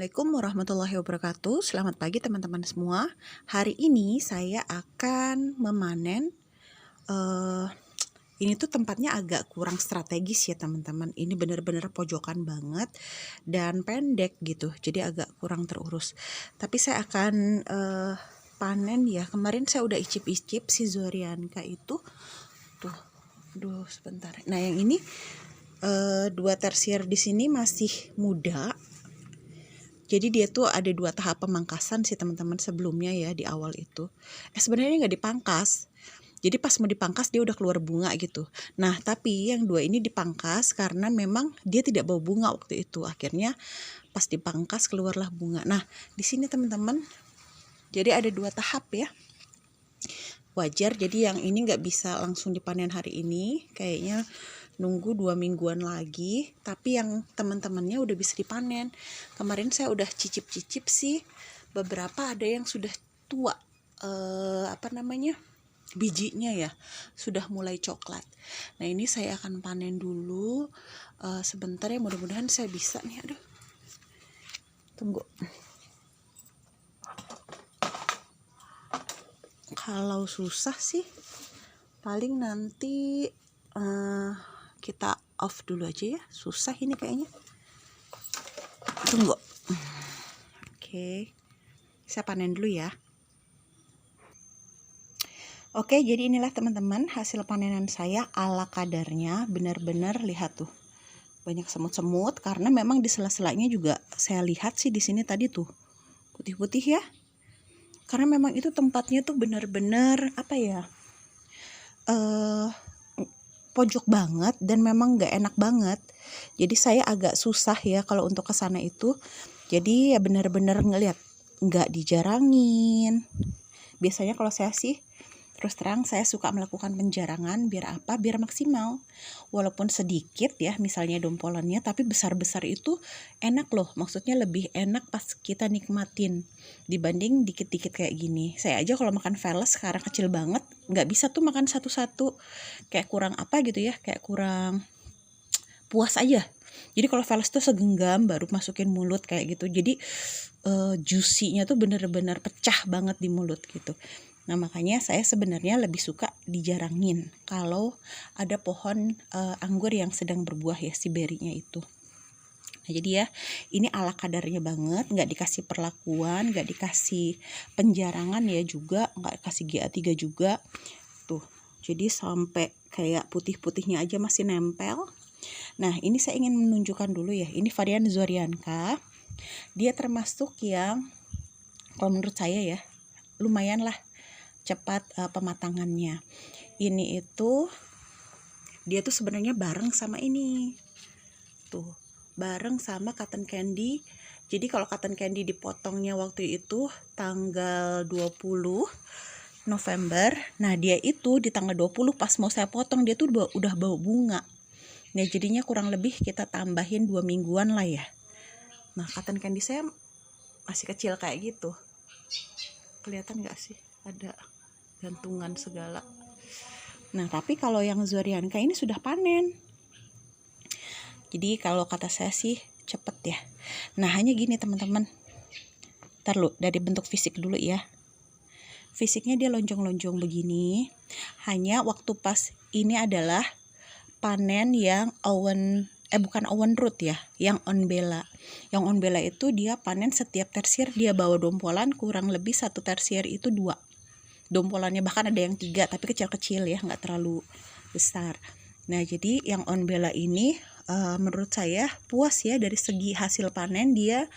Assalamualaikum warahmatullahi wabarakatuh. Selamat pagi teman-teman semua. Hari ini saya akan memanen. Ini tuh tempatnya agak kurang strategis ya teman-teman. Ini bener-bener pojokan banget dan pendek gitu. Jadi agak kurang terurus. Tapi saya akan panen ya. Kemarin saya udah icip-icip si Zoaryanka itu. Tuh, sebentar. Nah yang ini dua tersier di sini masih muda. Jadi dia tuh ada 2 tahap pemangkasan sih teman-teman sebelumnya ya di awal itu. Sebenarnya nggak dipangkas. Jadi pas mau dipangkas dia udah keluar bunga gitu. Nah tapi yang 2 ini dipangkas karena memang dia tidak bawa bunga waktu itu. Akhirnya pas dipangkas keluarlah bunga. Nah di sini teman-teman, jadi ada 2 tahap ya. Wajar, jadi yang ini nggak bisa langsung dipanen hari ini. Kayaknya nunggu 2 mingguan lagi, tapi yang teman-temannya udah bisa dipanen. Kemarin saya udah cicip-cicip sih, beberapa ada yang sudah tua, bijinya ya, sudah mulai coklat. Nah ini saya akan panen dulu, sebentar ya, mudah-mudahan saya bisa nih. Aduh, tunggu. Kalau susah sih, paling nanti kita off dulu aja ya. Susah ini kayaknya. Tunggu. Oke. Saya panen dulu ya. Oke, jadi inilah teman-teman hasil panenan saya ala kadarnya. Benar-benar lihat tuh. Banyak semut-semut karena memang di sela-selanya juga saya lihat sih di sini tadi tuh. Putih-putih ya. Karena memang itu tempatnya tuh benar-benar pojok banget dan memang nggak enak banget. Jadi saya agak susah ya kalau untuk ke sana itu. Jadi ya benar-benar ngelihat, nggak dijarangin. Biasanya kalau saya sih terus terang saya suka melakukan penjarangan biar apa? Biar maksimal. Walaupun sedikit ya misalnya dompolannya, tapi besar-besar itu enak loh. Maksudnya lebih enak pas kita nikmatin dibanding dikit-dikit kayak gini. Saya aja kalau makan velas sekarang kecil banget, nggak bisa tuh makan satu-satu. Kayak kurang gitu ya, kayak kurang puas aja. Jadi kalau velas tuh segenggam baru masukin mulut kayak gitu. Jadi juicy-nya tuh bener-bener pecah banget di mulut gitu. Nah makanya saya sebenarnya lebih suka dijarangin kalau ada pohon anggur yang sedang berbuah ya, si berinya itu. Nah jadi ya ini ala kadarnya banget, nggak dikasih perlakuan, nggak dikasih penjarangan ya juga, nggak kasih GA3 juga. Tuh, jadi sampai kayak putih-putihnya aja masih nempel. Nah ini saya ingin menunjukkan dulu ya, ini varian Zoaryanka. Dia termasuk yang kalau menurut saya ya lumayan lah cepat pematangannya. Ini itu dia tuh sebenarnya bareng sama ini. Tuh, bareng sama cotton candy. Jadi kalau cotton candy dipotongnya waktu itu tanggal 20 November. Nah, dia itu di tanggal 20 pas mau saya potong dia tuh udah bau bunga. Nah, jadinya kurang lebih kita tambahin 2 mingguan lah ya. Nah, cotton candy saya masih kecil kayak gitu. Kelihatan nggak sih? Ada gantungan segala. Nah tapi kalau yang Zoaryanka ini sudah panen. Jadi kalau kata saya sih cepet ya. Nah hanya gini teman-teman. Ntar lu dari bentuk fisik dulu ya. Fisiknya dia lonjong-lonjong begini. Hanya waktu pas ini adalah panen yang bukan oven root ya, yang onbella. Yang onbella itu dia panen setiap tersier dia bawa dompolan kurang lebih 1 tersier itu 2. Dompolannya bahkan ada yang 3 tapi kecil-kecil ya, nggak terlalu besar. Nah jadi yang onbella ini menurut saya puas ya dari segi hasil panen, dia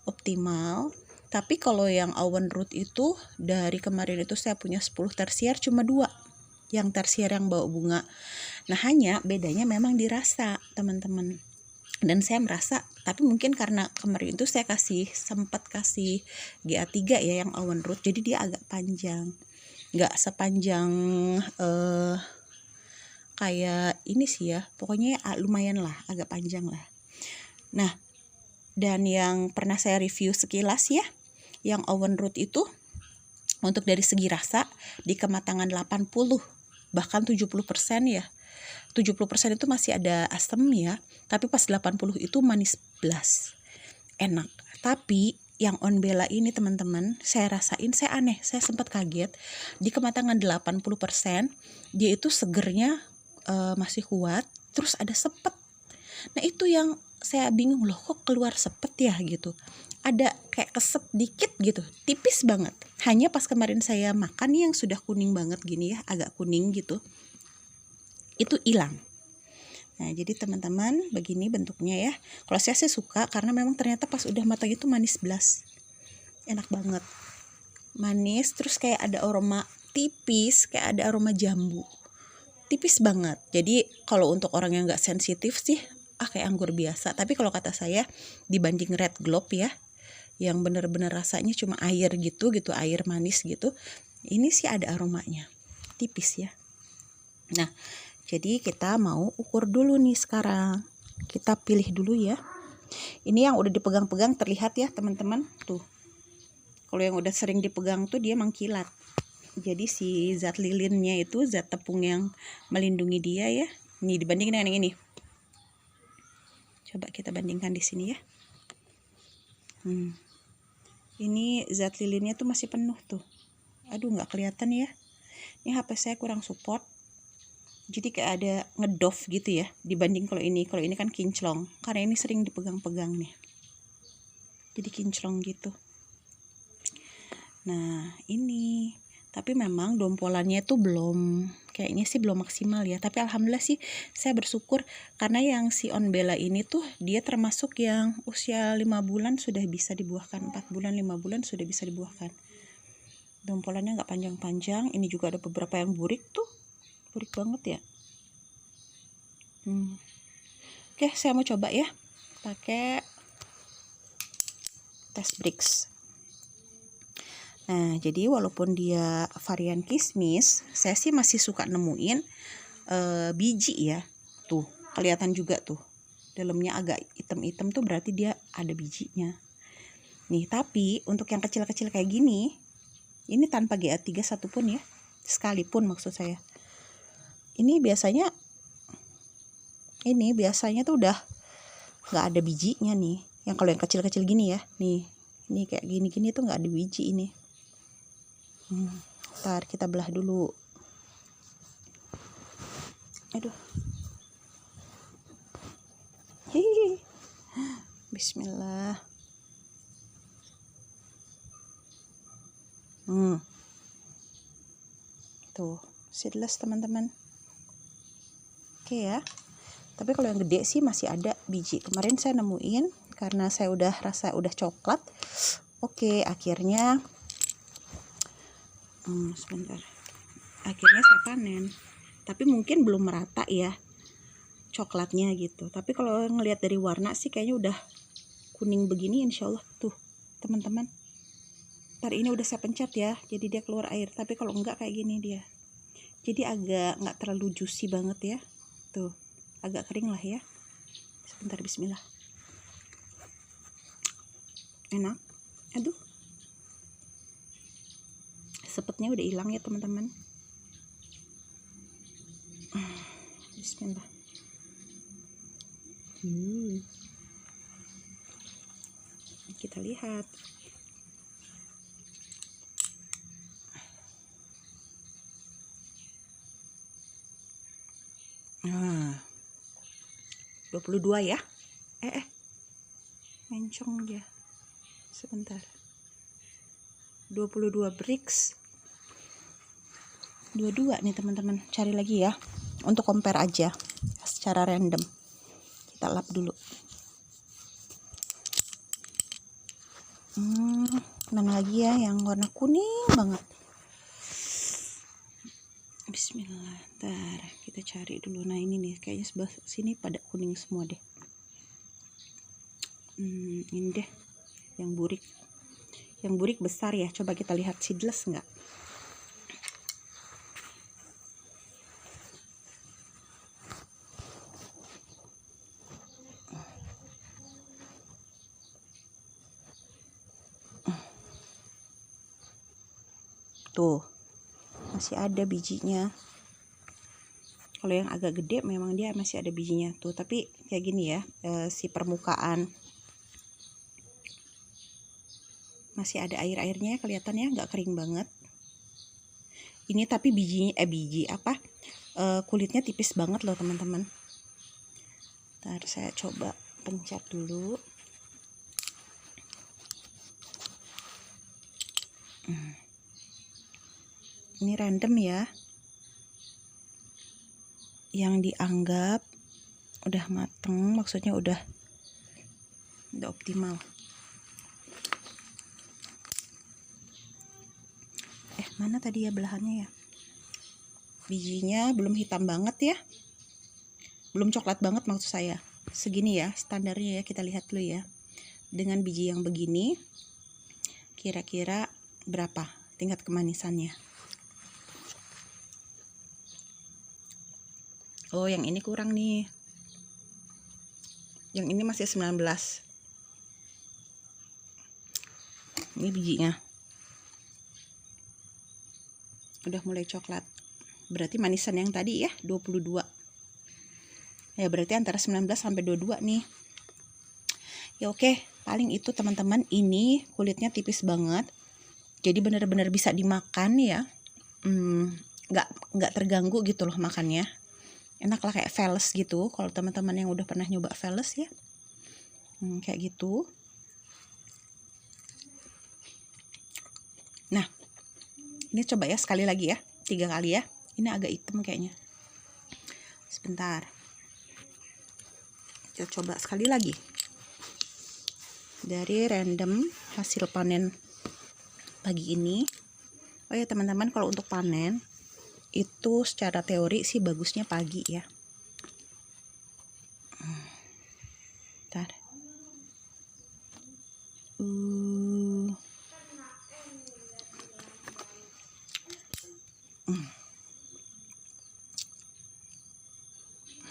optimal. Tapi kalau yang oven root itu dari kemarin itu saya punya 10 tersier cuma 2 yang tersier yang bawa bunga. Nah hanya bedanya memang dirasa teman-teman. Dan saya merasa, tapi mungkin karena kemarin itu saya sempat kasih GA3 ya yang oven root, jadi dia agak panjang. Nggak sepanjang kayak ini sih ya, pokoknya lumayan lah, agak panjang lah. Nah dan yang pernah saya review sekilas ya, yang oven root itu untuk dari segi rasa di kematangan 80 bahkan 70% ya. 70% itu masih ada asam ya, tapi pas 80 itu manis blas. Enak. Tapi yang on Bella ini teman-teman, saya rasain, saya aneh, saya sempat kaget. Di kematangan 80%, dia itu segernya masih kuat, terus ada sepet. Nah itu yang saya bingung, loh kok keluar sepet ya gitu. Ada kayak keset dikit gitu, tipis banget. Hanya pas kemarin saya makan yang sudah kuning banget gini ya, agak kuning gitu, itu hilang. Nah jadi teman-teman begini bentuknya ya. Kalau saya sih suka karena memang ternyata pas udah matang itu manis belas, enak banget, manis, terus kayak ada aroma tipis, kayak ada aroma jambu, tipis banget. Jadi kalau untuk orang yang nggak sensitif sih kayak anggur biasa. Tapi kalau kata saya dibanding Red Globe ya, yang bener-bener rasanya cuma air gitu, air manis gitu, ini sih ada aromanya, tipis ya. Nah jadi kita mau ukur dulu nih sekarang. Kita pilih dulu ya. Ini yang udah dipegang-pegang terlihat ya teman-teman. Tuh. Kalau yang udah sering dipegang tuh dia mengkilat. Jadi si zat lilinnya itu, zat tepung yang melindungi dia ya. Ini dibandingin dengan yang ini. Coba kita bandingkan di sini ya. Ini zat lilinnya tuh masih penuh tuh. Aduh nggak kelihatan ya. Ini HP saya kurang support. Jadi kayak ada ngedov gitu ya, dibanding kalau ini kan kinclong, karena ini sering dipegang-pegang nih, jadi kinclong gitu. Nah ini, tapi memang dompolannya tuh belum, kayaknya sih belum maksimal ya. Tapi alhamdulillah sih saya bersyukur, karena yang si On Bella ini tuh dia termasuk yang usia 5 bulan sudah bisa dibuahkan, 4 bulan 5 bulan sudah bisa dibuahkan. Dompolannya nggak panjang-panjang. Ini juga ada beberapa yang burik tuh, burik banget ya. Oke, saya mau coba ya pakai test bricks. Nah jadi walaupun dia varian kismis, saya sih masih suka nemuin biji ya. Tuh kelihatan juga tuh, dalamnya agak hitam-hitam tuh berarti dia ada bijinya nih. Tapi untuk yang kecil-kecil kayak gini, ini tanpa GA3 satupun ya, sekalipun maksud saya, ini biasanya tuh udah nggak ada bijinya nih. Yang kalau yang kecil-kecil gini ya, nih ini kayak gini-gini tuh nggak ada biji ini. Ntar kita belah dulu. Aduh, hihi. Bismillah. Tuh seedless teman-teman. Oke ya. Tapi kalau yang gede sih masih ada biji. Kemarin saya nemuin, karena saya udah rasa udah coklat. Oke, akhirnya sebentar. Akhirnya saya panen. Tapi mungkin belum merata ya coklatnya gitu. Tapi kalau ngelihat dari warna sih kayaknya udah kuning begini, insya Allah tuh teman-teman. Ntar ini udah saya pencet ya, jadi dia keluar air. Tapi kalau enggak kayak gini dia. Jadi agak nggak terlalu juicy banget ya. Tuh, agak kering lah ya. Sebentar, bismillah. Enak. Aduh. Sepetnya udah hilang ya teman-teman. Bismillah. Kita lihat. Nah, 22 ya. Mencong dia. Sebentar. 22 bricks. 22 nih teman-teman. Cari lagi ya. Untuk compare aja secara random. Kita lap dulu. Mana lagi ya yang warna kuning banget. Bismillah. Ntar kita cari dulu. Nah ini nih kayaknya sebelah sini pada kuning semua deh. Ini deh yang burik. Yang burik besar ya. Coba kita lihat seedless enggak. Tuh masih ada bijinya. Kalau yang agak gede memang dia masih ada bijinya tuh. Tapi kayak gini ya, si permukaan Masih ada air-airnya kelihatannya, nggak kering banget. Ini tapi kulitnya tipis banget loh teman-teman. Ntar saya coba pencet dulu. Ini random ya, yang dianggap udah mateng, maksudnya udah optimal. Mana tadi ya belahannya ya? Bijinya belum hitam banget ya, belum coklat banget maksud saya. Segini ya standarnya ya, kita lihat dulu ya. Dengan biji yang begini, kira-kira berapa tingkat kemanisannya? Oh, yang ini kurang nih. Yang ini masih 19. Ini bijinya udah mulai coklat. Berarti manisan yang tadi ya 22. Ya berarti antara 19 sampai 22 nih. Ya oke, paling itu teman-teman. Ini kulitnya tipis banget. Jadi benar-benar bisa dimakan ya. Nggak terganggu gitu loh makannya. Enak lah, kayak Veles gitu. Kalau teman-teman yang udah pernah nyoba Veles ya, kayak gitu. Nah, ini coba ya sekali lagi ya, 3 kali ya. Ini agak hitam kayaknya. Sebentar, kita coba sekali lagi. Dari random hasil panen pagi ini. Oh ya teman-teman, kalau untuk panen itu secara teori sih bagusnya pagi ya. Bentar.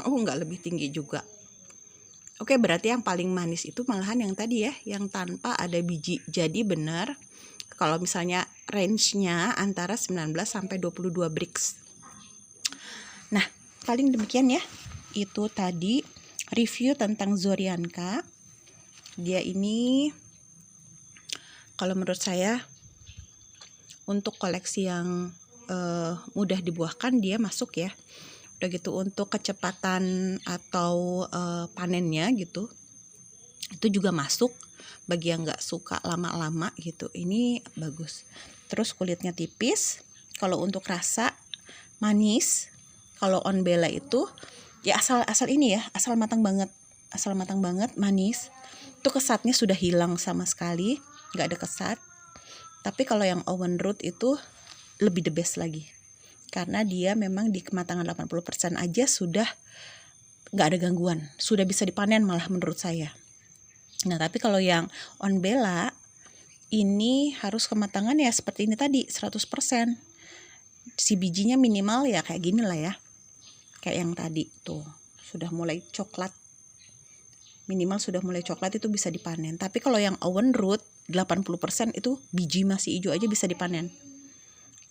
Oh, nggak lebih tinggi juga. Oke, berarti yang paling manis itu malahan yang tadi ya, yang tanpa ada biji. Jadi benar kalau misalnya range-nya antara 19 sampai 22 Brix. Nah, paling demikian ya. Itu tadi review tentang Zoaryanka. Dia ini kalau menurut saya untuk koleksi yang mudah dibuahkan dia masuk ya. Udah gitu untuk kecepatan atau panennya gitu, itu juga masuk. Bagi yang nggak suka lama-lama gitu, ini bagus. Terus kulitnya tipis. Kalau untuk rasa manis, kalau On Bella itu ya asal ini ya, asal matang banget manis. Itu kesatnya sudah hilang sama sekali, nggak ada kesat. Tapi kalau yang Owen Root itu lebih the best lagi, karena dia memang di kematangan 80% aja sudah nggak ada gangguan, sudah bisa dipanen malah menurut saya. Nah tapi kalau yang On Bella ini harus kematangan ya seperti ini tadi 100%. Si bijinya minimal ya kayak gini lah ya, kayak yang tadi tuh sudah mulai coklat, minimal sudah mulai coklat, itu bisa dipanen. Tapi kalau yang Owen Root 80% itu biji masih hijau aja bisa dipanen,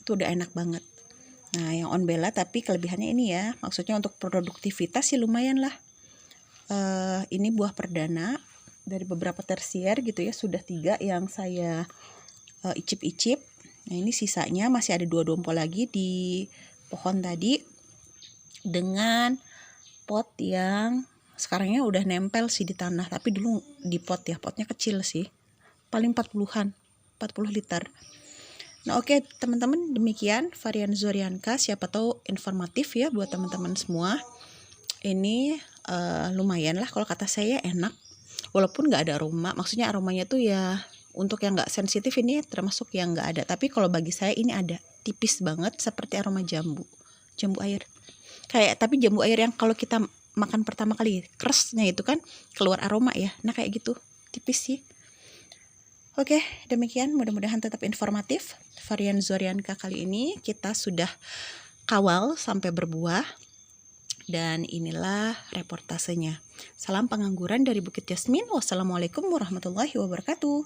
itu udah enak banget. Nah yang On Bella tapi kelebihannya ini ya, maksudnya untuk produktivitas sih lumayan lah. Ini buah perdana dari beberapa tersier gitu ya, sudah 3 yang saya icip-icip. Nah ini sisanya masih ada 2 dompo lagi di pohon tadi, dengan pot yang sekarangnya udah nempel sih di tanah, tapi dulu di pot ya, potnya kecil sih, paling 40 liter. Nah oke teman-teman, demikian varian Zoaryanka, siapa tahu informatif ya buat teman-teman semua. Ini lumayan lah kalau kata saya, enak walaupun nggak ada aroma, maksudnya aromanya tuh ya untuk yang nggak sensitif ini termasuk yang nggak ada. Tapi kalau bagi saya ini ada, tipis banget seperti aroma jambu air, kayak tapi jambu air yang kalau kita makan pertama kali keresnya itu kan keluar aroma ya, nah kayak gitu tipis sih. Oke, demikian, mudah-mudahan tetap informatif. Varian Zoaryanka kali ini kita sudah kawal sampai berbuah. Dan inilah reportasenya. Salam pengangguran dari Bukit Jasmin. Wassalamualaikum warahmatullahi wabarakatuh.